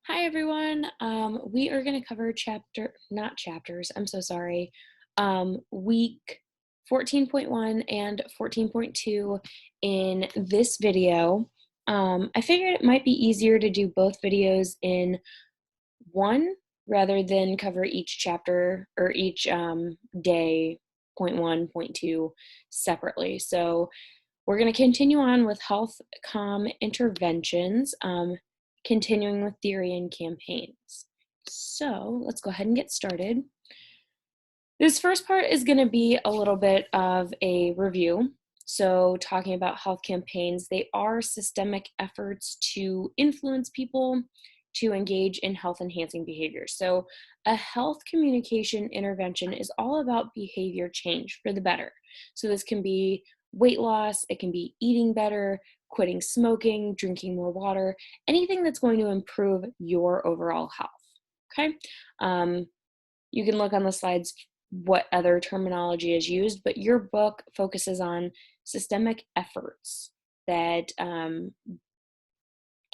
Hi everyone. We are going to cover week 14.1 and 14.2 in this video. I figured it might be easier to do both videos in one rather than cover each chapter or each day, point one, point two, separately. So we're going to continue on with health comm interventions, continuing with theory and campaigns. So let's go ahead and get started. This first part is going to be a little bit of a review. So talking about health campaigns, they are systemic efforts to influence people to engage in health enhancing behaviors. So a health communication intervention is all about behavior change for the better. So this can be weight loss, it can be eating better, quitting smoking, drinking more water, anything that's going to improve your overall health. Okay. You can look on the slides what other terminology is used, but your book focuses on systemic efforts that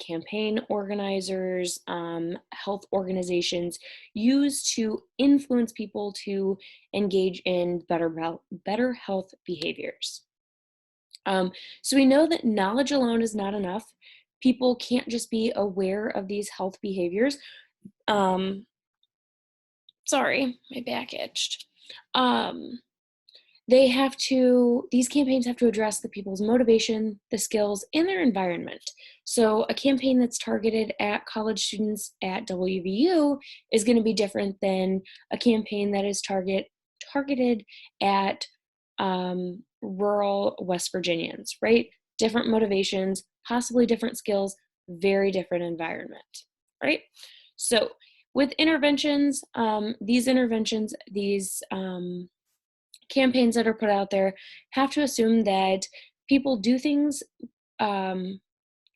campaign organizers, health organizations use to influence people to engage in better health behaviors. So we know that knowledge alone is not enough. People can't just be aware of these health behaviors. Sorry, my back itched. These campaigns have to address the people's motivation, the skills, and their environment. So a campaign that's targeted at college students at WVU is going to be different than a campaign that is targeted at rural West Virginians, right? Different motivations, possibly different skills, very different environment, right? So with interventions, these campaigns that are put out there have to assume that people do things that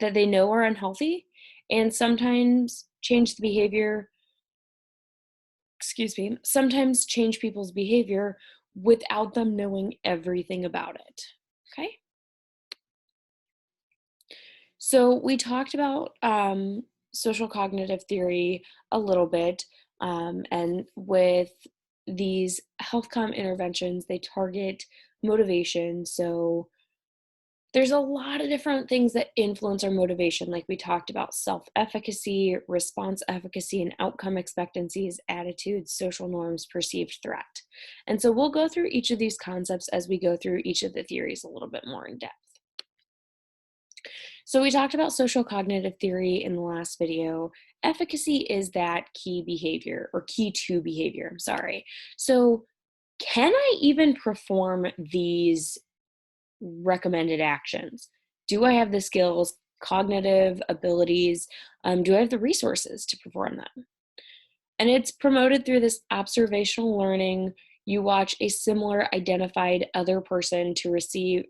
they know are unhealthy and sometimes change people's behavior without them knowing everything about it. Okay. So we talked about social cognitive theory a little bit, and with these health comm interventions, they target motivation. So there's a lot of different things that influence our motivation, like we talked about self-efficacy, response efficacy, and outcome expectancies, attitudes, social norms, perceived threat. And so we'll go through each of these concepts as we go through each of the theories a little bit more in depth. So we talked about social cognitive theory in the last video. Efficacy is that key to behavior, I'm sorry. So can I even perform these recommended actions? Do I have the skills, cognitive abilities? Do I have the resources to perform them? And it's promoted through this observational learning. You watch a similar identified other person to receive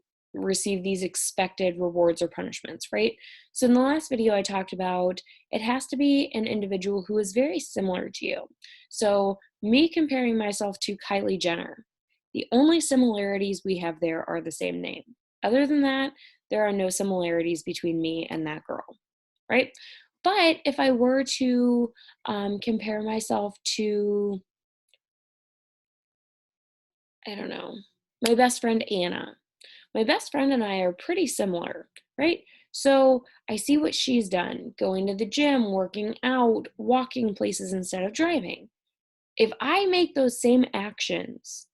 these expected rewards or punishments, right? So in the last video I talked about, it has to be an individual who is very similar to you. So me comparing myself to Kylie Jenner, the only similarities we have there are the same name. Other than that, there are no similarities between me and that girl, right? But if I were to compare myself to, I don't know, my best friend Anna, my best friend and I are pretty similar, right? So I see what she's done, going to the gym, working out, walking places instead of driving. If I make those same actions,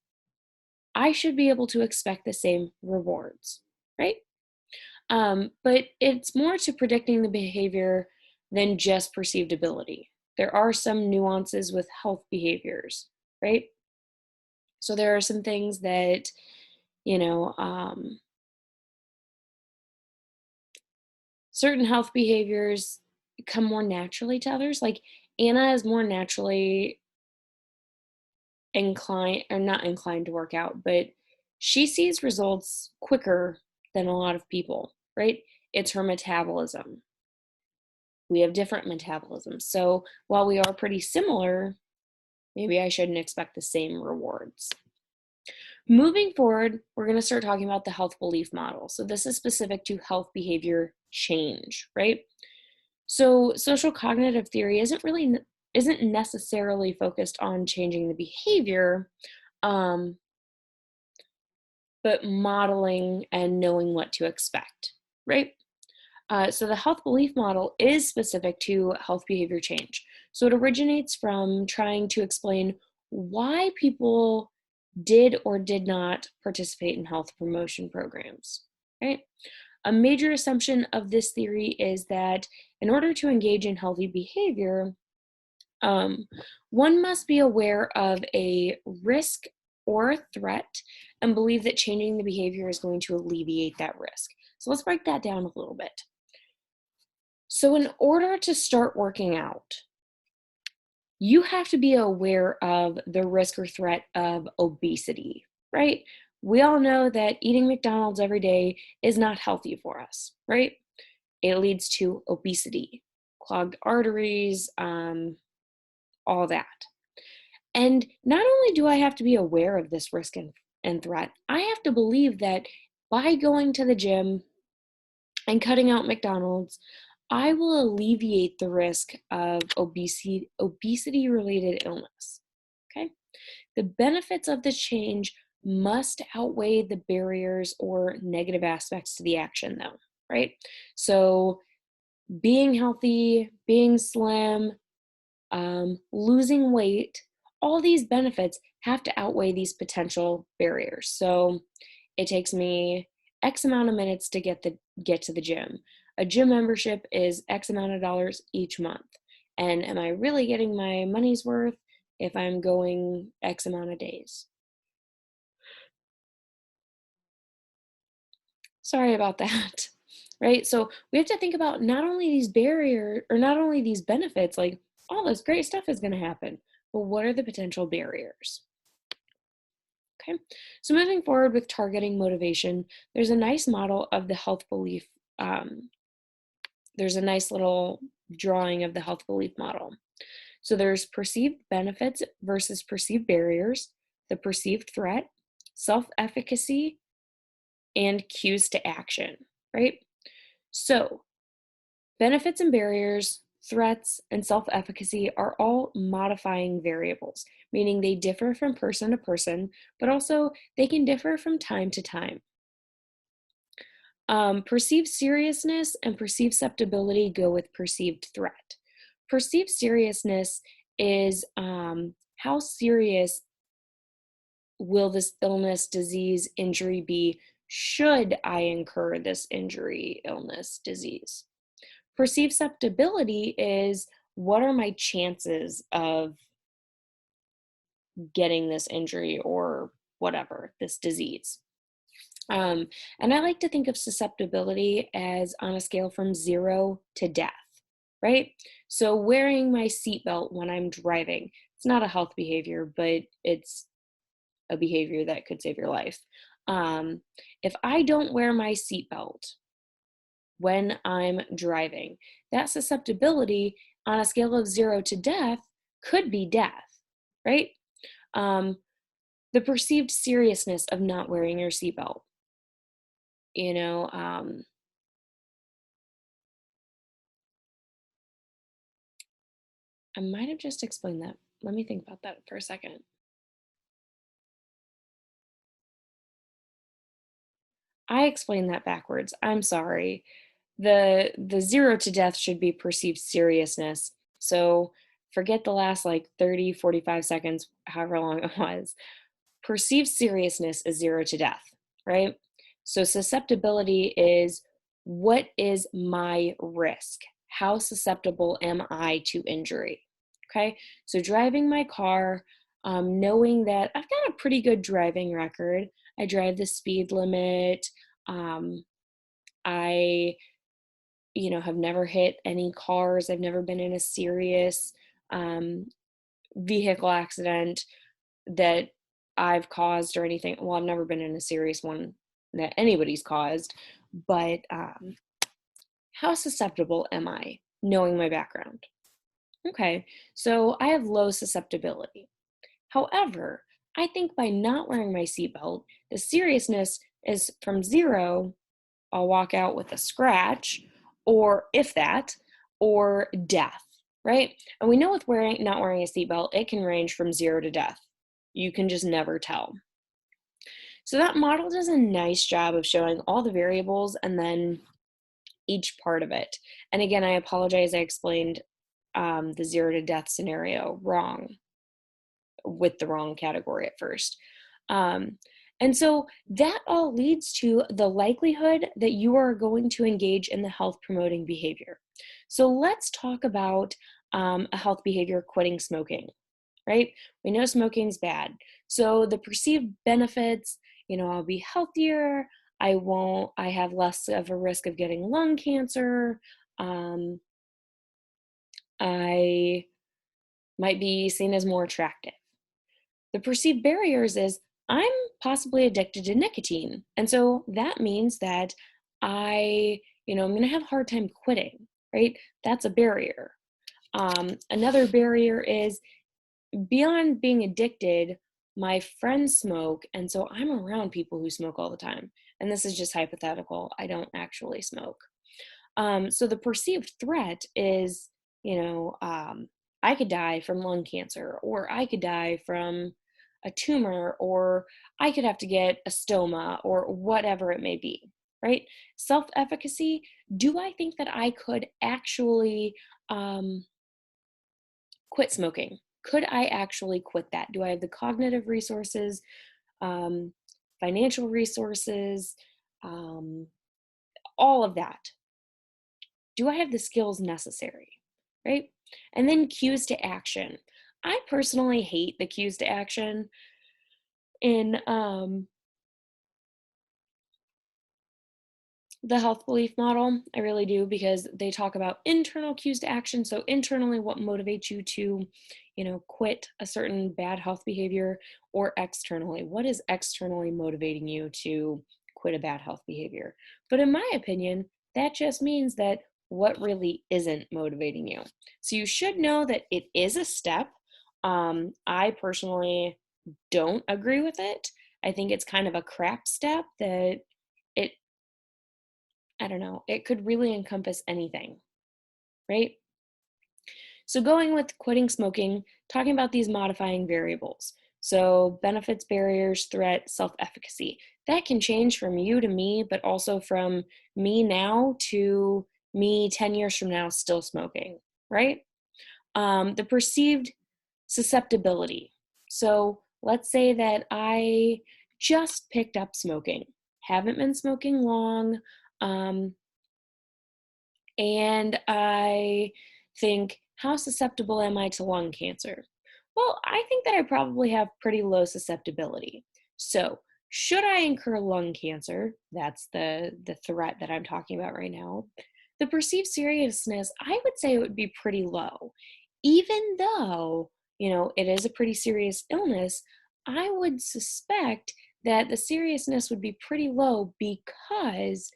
I should be able to expect the same rewards, right? But it's more to predicting the behavior than just perceived ability. There are some nuances with health behaviors, right? So there are some things that, you know, certain health behaviors come more naturally to others. Like Anna is more naturally inclined, or not inclined to work out, but she sees results quicker than a lot of people, right? It's her metabolism. We have different metabolisms. So while we are pretty similar, maybe I shouldn't expect the same rewards. Moving forward, we're going to start talking about the health belief model. So this is specific to health behavior change, right? So social cognitive theory isn't necessarily focused on changing the behavior, um, but modeling and knowing what to expect, right? So the health belief model is specific to health behavior change. So it originates from trying to explain why people did or did not participate in health promotion programs, right? A major assumption of this theory is that in order to engage in healthy behavior, um, one must be aware of a risk or a threat and believe that changing the behavior is going to alleviate that risk. So let's break that down a little bit. So in order to start working out, you have to be aware of the risk or threat of obesity, right? We all know that eating McDonald's every day is not healthy for us, right? It leads to obesity, clogged arteries, all that. And not only do I have to be aware of this risk and threat, I have to believe that by going to the gym and cutting out McDonald's, I will alleviate the risk of obesity related illness. Okay? The benefits of this change must outweigh the barriers or negative aspects to the action, though, right? So, being healthy, being slim, losing weight, all these benefits have to outweigh these potential barriers. So it takes me X amount of minutes to get to the gym. A gym membership is X amount of dollars each month. And am I really getting my money's worth if I'm going X amount of days? Sorry about that. Right? So we have to think about not only these barriers or not only these benefits, like all this great stuff is going to happen, but what are the potential barriers? Okay, so moving forward with targeting motivation, there's a nice model of the health belief. There's a nice little drawing of the health belief model. So there's perceived benefits versus perceived barriers, the perceived threat, self-efficacy, and cues to action, right? So benefits and barriers, threats, and self-efficacy are all modifying variables, meaning they differ from person to person, but also they can differ from time to time. Perceived seriousness and perceived susceptibility go with perceived threat. Perceived seriousness is how serious will this illness, disease, injury be should I incur this injury, illness, disease. Perceived susceptibility is what are my chances of getting this injury or whatever, this disease. And I like to think of susceptibility as on a scale from 0 to death, right? So wearing my seatbelt when I'm driving, it's not a health behavior, but it's a behavior that could save your life. If I don't wear my seatbelt when I'm driving, that susceptibility on a scale of 0 to death could be death, right? Um, the perceived seriousness of not wearing your seatbelt. You know, I might have just explained that. Let me think about that for a second. I explained that backwards. I'm sorry. The 0 to death should be perceived seriousness. So forget the last like 30, 45 seconds, however long it was. Perceived seriousness is 0 to death, right? So susceptibility is what is my risk? How susceptible am I to injury? Okay, so driving my car, knowing that I've got a pretty good driving record. I drive the speed limit. Um, I, have never hit any cars. I've never been in a serious um, vehicle accident that I've caused or anything. Well, I've never been in a serious one that anybody's caused, but how susceptible am I knowing my background? Okay, so I have low susceptibility. However, I think by not wearing my seatbelt, the seriousness is from 0, I'll walk out with a scratch, or if that, or death, right? And we know with not wearing a seatbelt, it can range from 0 to death. You can just never tell. So that model does a nice job of showing all the variables and then each part of it. And again, I apologize, I explained the 0 to death scenario wrong, with the wrong category at first. And so that all leads to the likelihood that you are going to engage in the health promoting behavior. So let's talk about a health behavior, quitting smoking, right? We know smoking's bad. So the perceived benefits, I'll be healthier, I have less of a risk of getting lung cancer, I might be seen as more attractive. The perceived barriers is I'm possibly addicted to nicotine. And so that means that I'm going to have a hard time quitting, right? That's a barrier. Another barrier is beyond being addicted, my friends smoke. And so I'm around people who smoke all the time. And this is just hypothetical. I don't actually smoke. So the perceived threat is, I could die from lung cancer, or I could die from a tumor, or I could have to get a stoma, or whatever it may be, right? Self-efficacy, do I think that I could actually quit smoking? Could I actually quit that? Do I have the cognitive resources, financial resources, all of that? Do I have the skills necessary, right? And then cues to action. I personally hate the cues to action in the health belief model. I really do, because they talk about internal cues to action. So internally, what motivates you to, quit a certain bad health behavior, or externally, what is externally motivating you to quit a bad health behavior? But in my opinion, that just means that what really isn't motivating you. So you should know that it is a step. I personally don't agree with it. I think it's kind of a crap step that it I don't know, it could really encompass anything, right? So going with quitting smoking, talking about these modifying variables. So benefits, barriers, threat, self-efficacy. That can change from you to me, but also from me now to me 10 years from now still smoking, right? The perceived susceptibility. So let's say that I just picked up smoking, haven't been smoking long, um, and I think, how susceptible am I to lung cancer? Well, I think that I probably have pretty low susceptibility. So, should I incur lung cancer? That's the threat that I'm talking about right now. The perceived seriousness, I would say it would be pretty low. Even though, it is a pretty serious illness, I would suspect that the seriousness would be pretty low because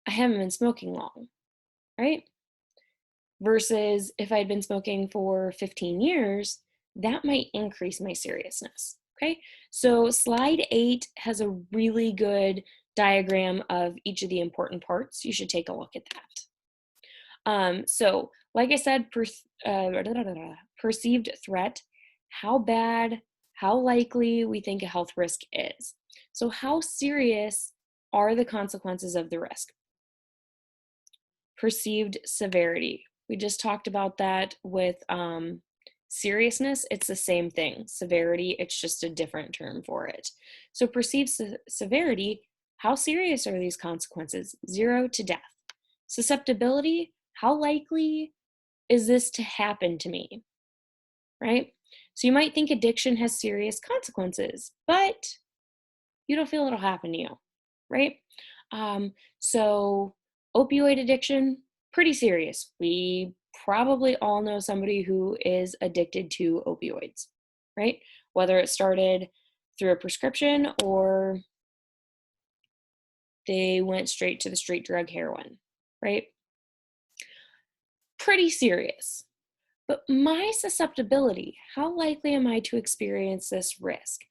I haven't been smoking long, right? Versus if I'd been smoking for 15 years, that might increase my seriousness. Okay, so slide 8 has a really good diagram of each of the important parts. You should take a look at that. So, like I said, perceived threat, how bad, how likely we think a health risk is. So, how serious are the consequences of the risk? Perceived severity. We just talked about that with seriousness. It's the same thing. Severity, it's just a different term for it. So perceived severity, how serious are these consequences? 0 to death. Susceptibility, how likely is this to happen to me? Right? So you might think addiction has serious consequences, but you don't feel it'll happen to you, right? So opioid addiction, pretty serious. We probably all know somebody who is addicted to opioids, right? Whether it started through a prescription or they went straight to the street drug heroin, right? Pretty serious. But my susceptibility, how likely am I to experience this risk?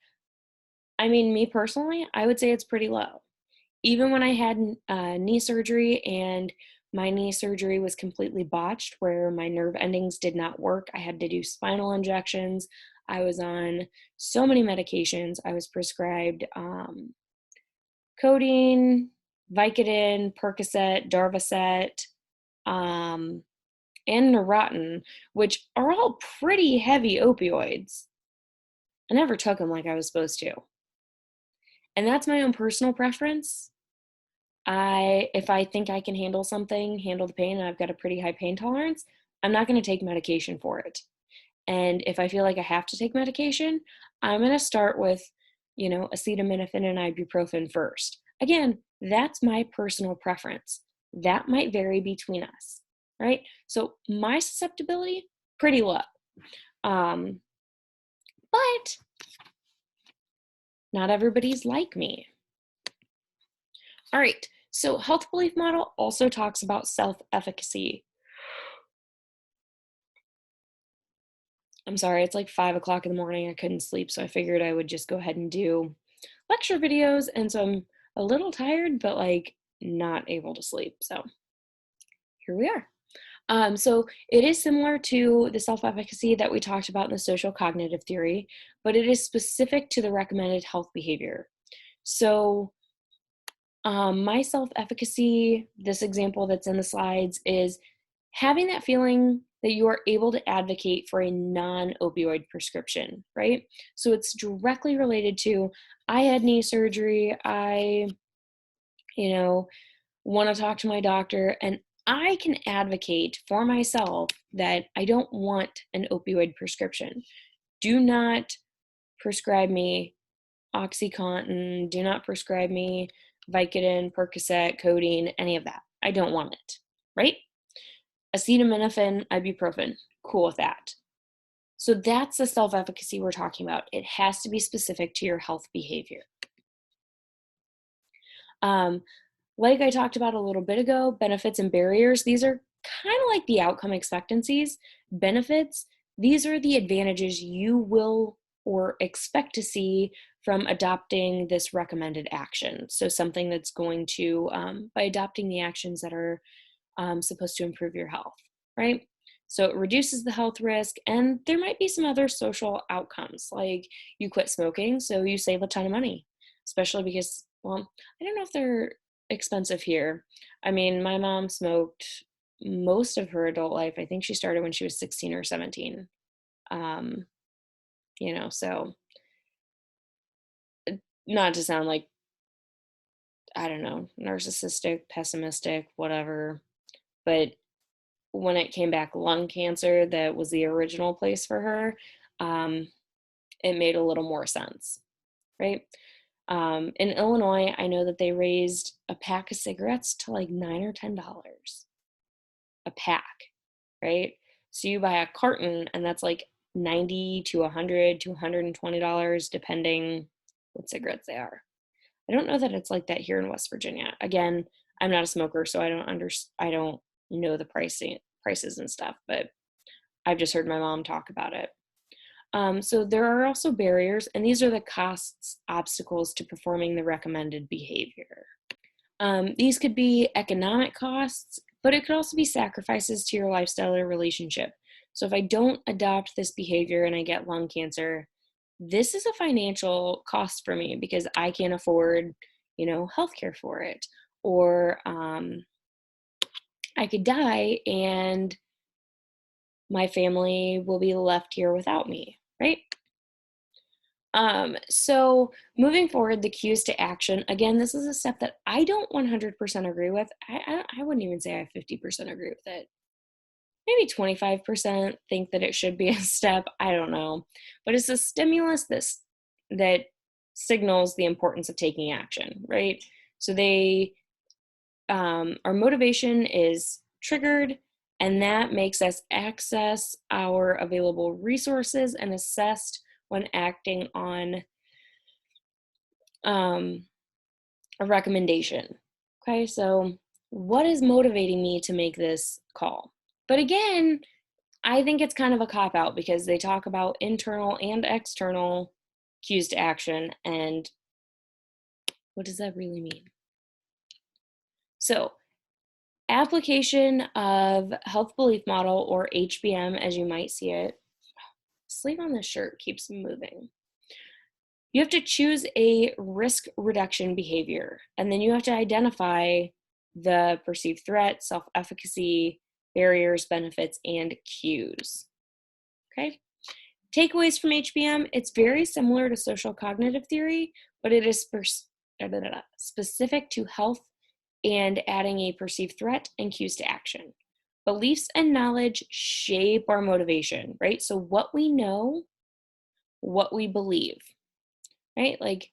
I mean, me personally, I would say it's pretty low. Even when I had knee surgery and My knee surgery was completely botched where my nerve endings did not work. I had to do spinal injections. I was on so many medications. I was prescribed codeine, Vicodin, Percocet, Darvocet, um, and Neurontin, which are all pretty heavy opioids. I never took them like I was supposed to. And that's my own personal preference. If I think I can handle something, handle the pain, and I've got a pretty high pain tolerance, I'm not going to take medication for it. And if I feel like I have to take medication, I'm going to start with, acetaminophen and ibuprofen first. Again, that's my personal preference. That might vary between us, right? So my susceptibility, pretty low. But not everybody's like me. All right, so health belief model also talks about self-efficacy. I'm sorry, it's like 5 o'clock in the morning. I couldn't sleep, so I figured I would just go ahead and do lecture videos. And so I'm a little tired, but like not able to sleep. So here we are. So it is similar to the self-efficacy that we talked about in the social cognitive theory, but it is specific to the recommended health behavior. So my self-efficacy, this example that's in the slides, is having that feeling that you are able to advocate for a non-opioid prescription, right? So it's directly related to, I had knee surgery, I, want to talk to my doctor, and I can advocate for myself that I don't want an opioid prescription. Do not prescribe me OxyContin, do not prescribe me Vicodin, Percocet, codeine, any of that. I don't want it, right? Acetaminophen, ibuprofen, cool with that. So that's the self-efficacy we're talking about. It has to be specific to your health behavior. Like I talked about a little bit ago, benefits and barriers, these are kind of like the outcome expectancies. Benefits, these are the advantages you will or expect to see from adopting this recommended action. So something that's going to, by adopting the actions that are supposed to improve your health, right? So it reduces the health risk, and there might be some other social outcomes, like you quit smoking, so you save a ton of money, especially because, well, I don't know if they're expensive here. I mean, my mom smoked most of her adult life. I think she started when she was 16 or 17. So not to sound like, I don't know, narcissistic, pessimistic, whatever, but when it came back lung cancer, that was the original place for her, it made a little more sense, right? In Illinois, I know that they raised a pack of cigarettes to like $9 or $10 a pack, right? So you buy a carton, and that's like $90 to $100 to $120, depending what cigarettes they are. I don't know that it's like that here in West Virginia. Again, I'm not a smoker, so I don't know the prices and stuff, but I've just heard my mom talk about it. So there are also barriers, and these are the costs, obstacles to performing the recommended behavior. These could be economic costs, but it could also be sacrifices to your lifestyle or relationship. So if I don't adopt this behavior and I get lung cancer, this is a financial cost for me because I can't afford, healthcare for it. Or I could die and my family will be left here without me, right? So moving forward, the cues to action. Again, this is a step that I don't 100% agree with. I wouldn't even say I 50% agree with it. Maybe 25% think that it should be a step. I don't know. But it's a stimulus that signals the importance of taking action, right? So our motivation is triggered, and that makes us access our available resources and assessed when acting on a recommendation. Okay, so what is motivating me to make this call? But again, I think it's kind of a cop-out because they talk about internal and external cues to action, and what does that really mean? So Application of health belief model, or HBM as you might see it. Sleeve on this shirt keeps moving. You have to choose a risk reduction behavior, and then you have to identify the perceived threat, self-efficacy, barriers, benefits, and cues. Okay? Takeaways from HBM, it's very similar to social cognitive theory, but it is specific to health and adding a perceived threat and cues to action. Beliefs and knowledge shape our motivation, right? So what we know, what we believe, right? Like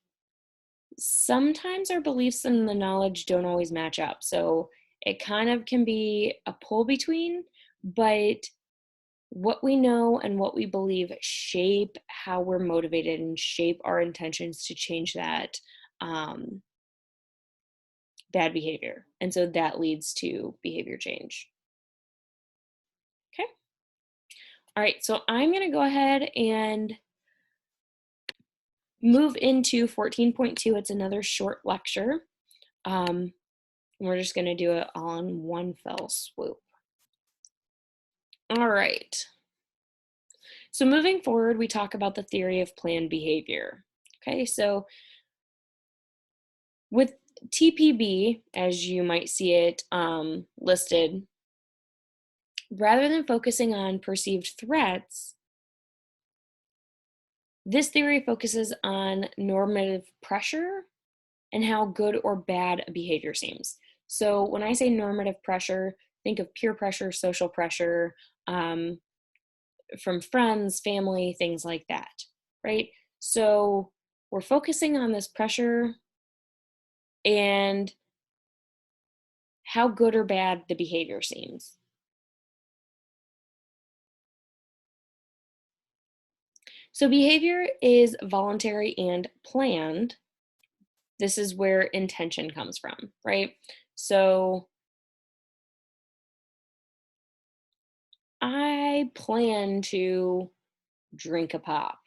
sometimes our beliefs and the knowledge don't always match up. So it kind of can be a pull between, but what we know and what we believe shape how we're motivated and shape our intentions to change that bad behavior. And so that leads to behavior change. Okay. All right, so I'm going to go ahead and move into 14.2. It's another short lecture. We're just going to do it all in one fell swoop. All right. So moving forward, we talk about the theory of planned behavior. Okay, so with TPB, as you might see it listed, rather than focusing on perceived threats, this theory focuses on normative pressure and how good or bad a behavior seems. So when I say normative pressure, think of peer pressure, social pressure, from friends, family, things like that, right? So we're focusing on this pressure and how good or bad the behavior seems. So behavior is voluntary and planned. This is where intention comes from, right? So I plan to drink a pop.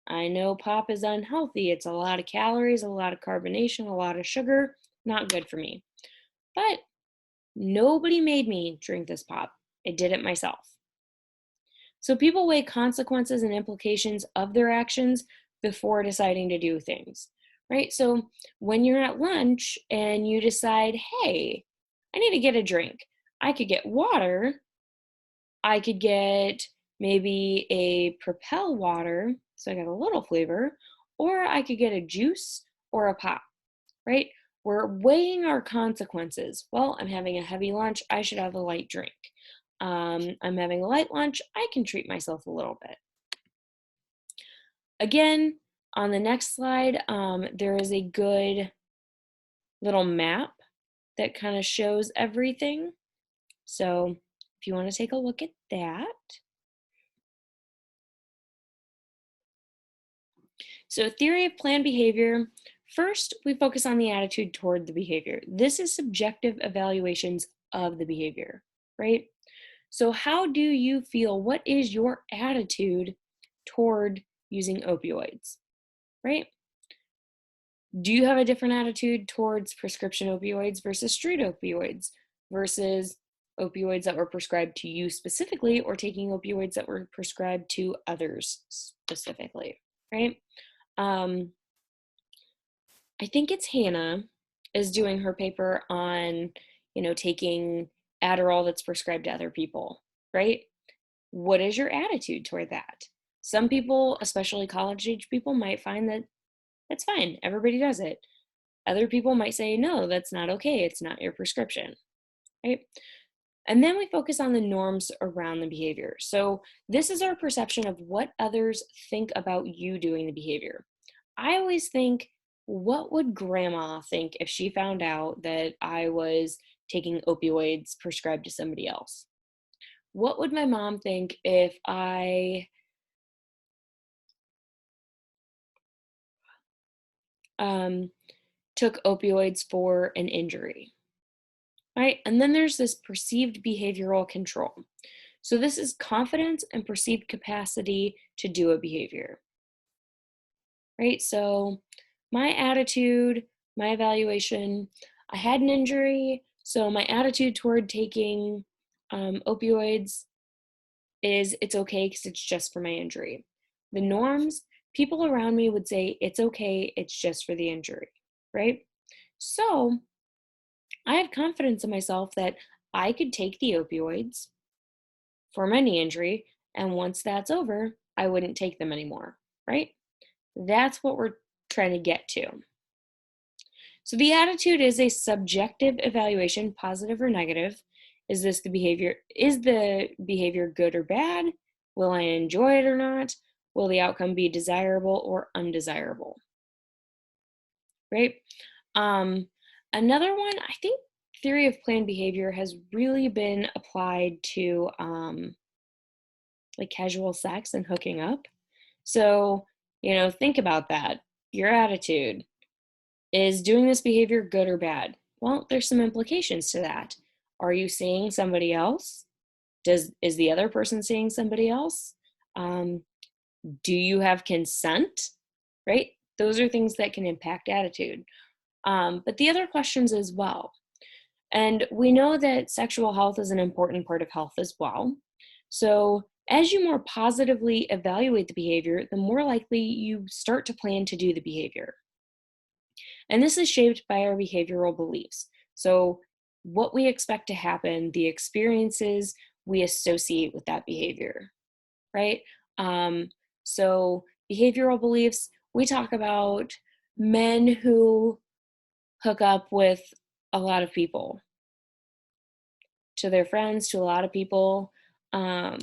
I know pop is unhealthy. It's a lot of calories, a lot of carbonation, a lot of sugar, not good for me. But nobody made me drink this pop. I did it myself. So people weigh consequences and implications of their actions before deciding to do things, right? So when you're at lunch and you decide, hey, I need to get a drink, I could get water, I could get maybe a Propel water, so I got a little flavor, or I could get a juice or a pop, right? We're weighing our consequences. Well, I'm having a heavy lunch, I should have a light drink. I'm having a light lunch, I can treat myself a little bit. Again, on the next slide, there is a good little map that kind of shows everything. So if you want to take a look at that. So theory of planned behavior, first we focus on the attitude toward the behavior. This is subjective evaluations of the behavior, right? So how do you feel? What is your attitude toward using opioids, right? Do you have a different attitude towards prescription opioids versus street opioids versus opioids that were prescribed to you specifically, or taking opioids that were prescribed to others specifically, right? I think it's Hannah is doing her paper on, taking Adderall that's prescribed to other people, right? What is your attitude toward that? Some people, especially college age people, might find that that's fine. Everybody does it. Other people might say, no, that's not okay. It's not your prescription, right? And then we focus on the norms around the behavior. So this is our perception of what others think about you doing the behavior. I always think, what would grandma think if she found out that I was taking opioids prescribed to somebody else? What would my mom think if I took opioids for an injury? Right? And then there's this perceived behavioral control. So this is confidence and perceived capacity to do a behavior, right? So my attitude, my evaluation, I had an injury, So my attitude toward taking opioids is it's okay because it's just for my injury. The norms, people around me would say it's okay, it's just for the injury, right? So I have confidence in myself that I could take the opioids for my knee injury, and once that's over, I wouldn't take them anymore, right? That's what we're trying to get to. So the attitude is a subjective evaluation, positive or negative. Is the behavior good or bad? Will I enjoy it or not? Will the outcome be desirable or undesirable? Right? Um, Another one, I think theory of planned behavior has really been applied to like casual sex and hooking up. So, think about that. Your attitude. Is doing this behavior good or bad? Well, there's some implications to that. Are you seeing somebody else? Is the other person seeing somebody else? Um, do you have consent? Right? Those are things that can impact attitude. But the other questions as well. And we know that sexual health is an important part of health as well. So as you more positively evaluate the behavior, the more likely you start to plan to do the behavior. And this is shaped by our behavioral beliefs. So, what we expect to happen, the experiences we associate with that behavior, right? Um, so, behavioral beliefs, we talk about men who hook up with a lot of people, to their friends, to a lot of people. Um,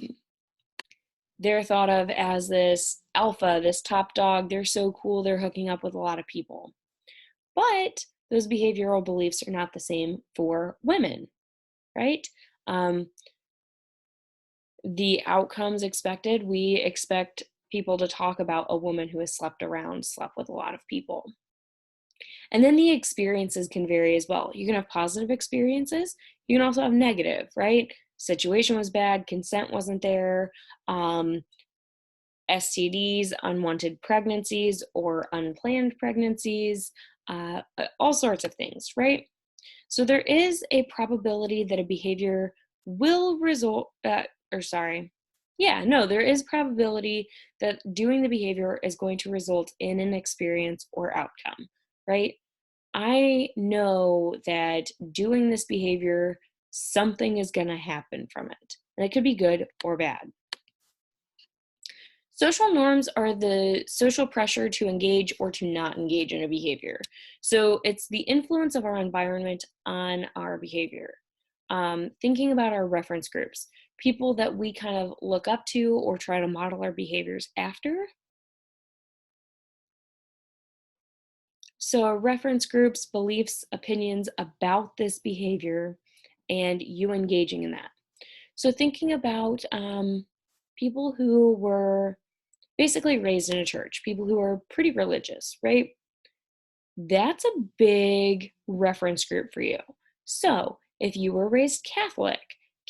they're thought of as this alpha, this top dog. They're so cool, they're hooking up with a lot of people. But those behavioral beliefs are not the same for women, right? Um, the outcomes expected, we expect people to talk about a woman who has slept around, slept with a lot of people. And then the experiences can vary as well. You can have positive experiences, you can also have negative, right? Situation was bad, consent wasn't there, STDs, unwanted pregnancies, or unplanned pregnancies, all sorts of things, right? So there is a probability that a behavior will result, there is probability that doing the behavior is going to result in an experience or outcome, right? I know that doing this behavior, something is going to happen from it, and it could be good or bad. Social norms are the social pressure to engage or to not engage in a behavior. So it's the influence of our environment on our behavior. Thinking about our reference groups, people that we kind of look up to or try to model our behaviors after. So our reference groups, beliefs, opinions about this behavior, and you engaging in that. So thinking about people who were basically raised in a church, people who are pretty religious, right? That's a big reference group for you. So if you were raised Catholic,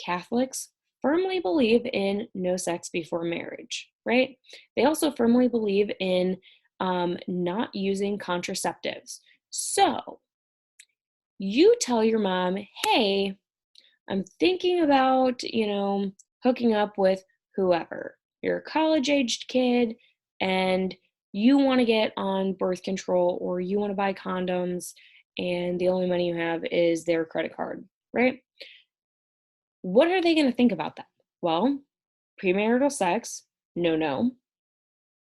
Catholics firmly believe in no sex before marriage, right? They also firmly believe in not using contraceptives. So you tell your mom, hey, I'm thinking about, hooking up with whoever. You're a college-aged kid and you want to get on birth control or you want to buy condoms and the only money you have is their credit card, right? What are they going to think about that? Well, premarital sex, no, no.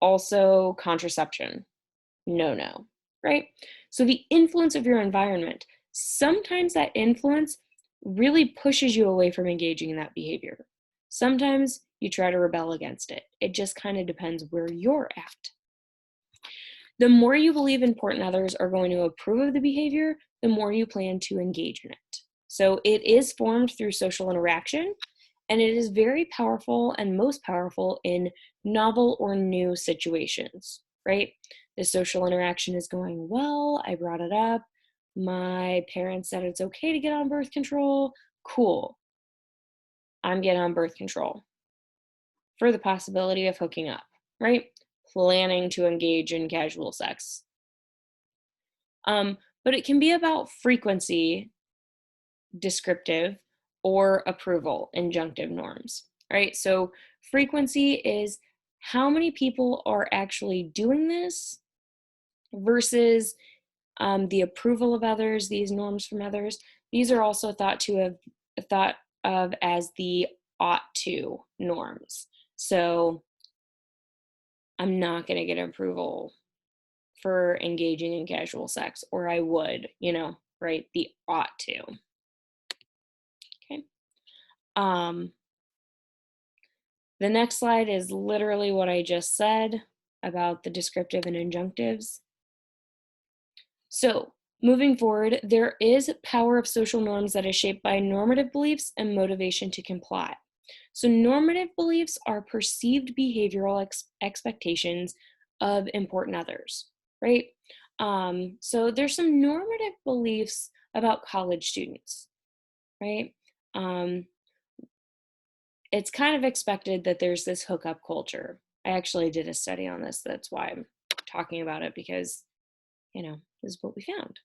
Also, contraception, no, no, right? So the influence of your environment, sometimes that influence really pushes you away from engaging in that behavior. Sometimes you try to rebel against it. It just kind of depends where you're at. The more you believe important others are going to approve of the behavior, the more you plan to engage in it. So it is formed through social interaction, and it is very powerful and most powerful in novel or new situations, right? The social interaction is going well. I brought it up. My parents said it's okay to get on birth control. Cool. I'm getting on birth control for the possibility of hooking up, right? Planning to engage in casual sex. But it can be about frequency descriptive, or approval, injunctive norms, right? So frequency is how many people are actually doing this versus the approval of others, these norms from others. These are also thought of as the ought to norms. So I'm not going to get approval for engaging in casual sex, or I would, right? The ought to. Okay. The next slide is literally what I just said about the descriptive and injunctives. So moving forward, there is power of social norms that is shaped by normative beliefs and motivation to comply. So normative beliefs are perceived behavioral expectations of important others, right? So there's some normative beliefs about college students, right? It's kind of expected that there's this hookup culture. I actually did a study on this. That's why I'm talking about it, because, this is what we found,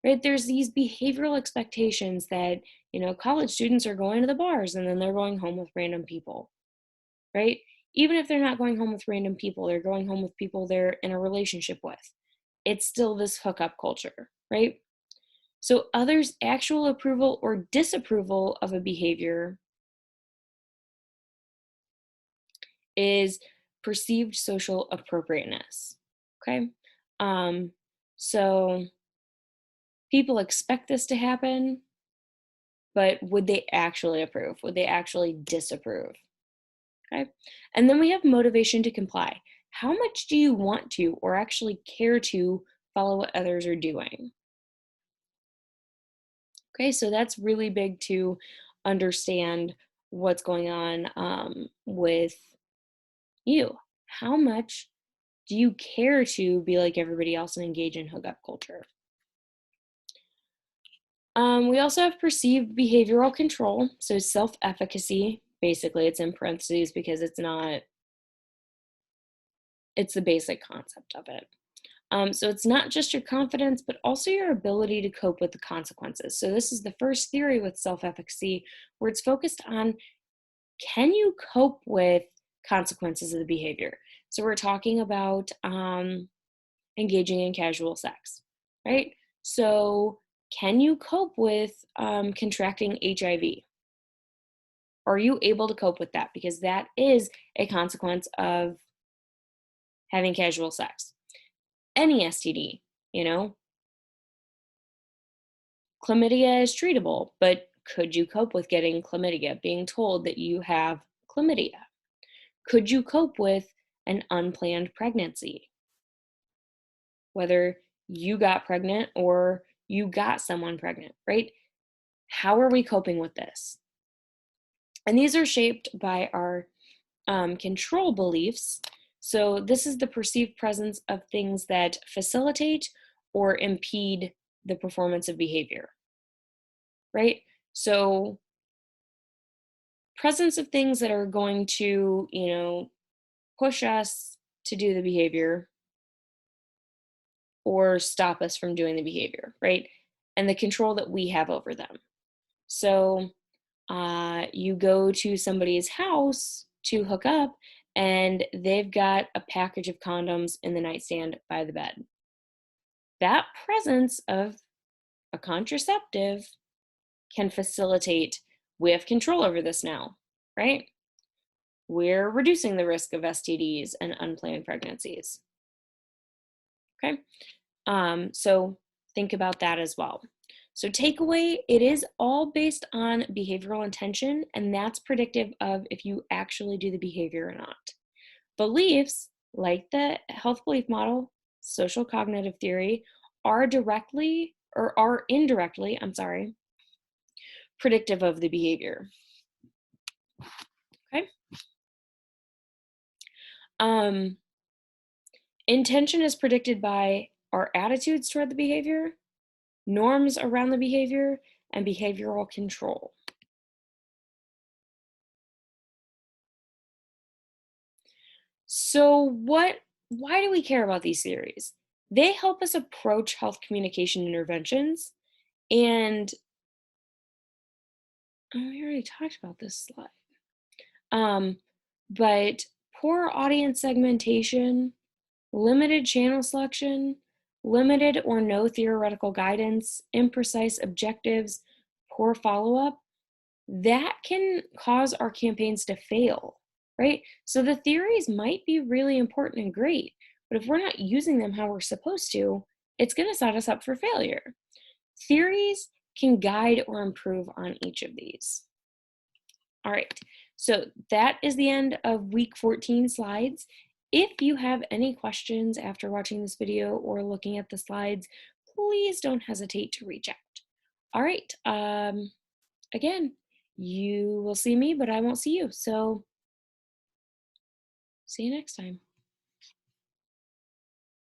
right? There's these behavioral expectations that, college students are going to the bars and then they're going home with random people, right? Even if they're not going home with random people, they're going home with people they're in a relationship with. It's still this hookup culture, right? So others' actual approval or disapproval of a behavior is perceived social appropriateness. Okay. So people expect this to happen, but would they actually approve? Would they actually disapprove? Okay. And then we have motivation to comply. How much do you want to or actually care to follow what others are doing? Okay, so that's really big to understand what's going on with you. How much do you care to be like everybody else and engage in hookup culture? We also have perceived behavioral control, so self-efficacy. Basically, it's in parentheses because it's the basic concept of it. So it's not just your confidence, but also your ability to cope with the consequences. So this is the first theory with self-efficacy, where it's focused on, can you cope with consequences of the behavior? So we're talking about engaging in casual sex, right? So can you cope with contracting HIV? Are you able to cope with that? Because that is a consequence of having casual sex. Any STD, chlamydia is treatable, but could you cope with getting chlamydia, being told that you have chlamydia? Could you cope with an unplanned pregnancy? Whether you got pregnant or you got someone pregnant, right? How are we coping with this? And these are shaped by our control beliefs. So this is the perceived presence of things that facilitate or impede the performance of behavior, right? So presence of things that are going to, push us to do the behavior or stop us from doing the behavior, right? And the control that we have over them. So you go to somebody's house to hook up and they've got a package of condoms in the nightstand by the bed. That presence of a contraceptive can facilitate, we have control over this now, right? We're reducing the risk of STDs and unplanned pregnancies. Okay, so think about that as well. So takeaway, it is all based on behavioral intention, and that's predictive of if you actually do the behavior or not. Beliefs, like the health belief model, social cognitive theory, are directly or are indirectly, predictive of the behavior. Okay. Intention is predicted by our attitudes toward the behavior, norms around the behavior, and behavioral control. So why do we care about these theories? They help us approach health communication interventions, and Oh, we already talked about this slide. Um, but poor audience segmentation, limited channel selection, limited or no theoretical guidance, imprecise objectives, poor follow-up, that can cause our campaigns to fail, right? So the theories might be really important and great, but if we're not using them how we're supposed to, it's going to set us up for failure. Theories can guide or improve on each of these. All right, so that is the end of week 14 slides. If you have any questions after watching this video or looking at the slides, please don't hesitate to reach out. All right, again, you will see me, but I won't see you. So see you next time.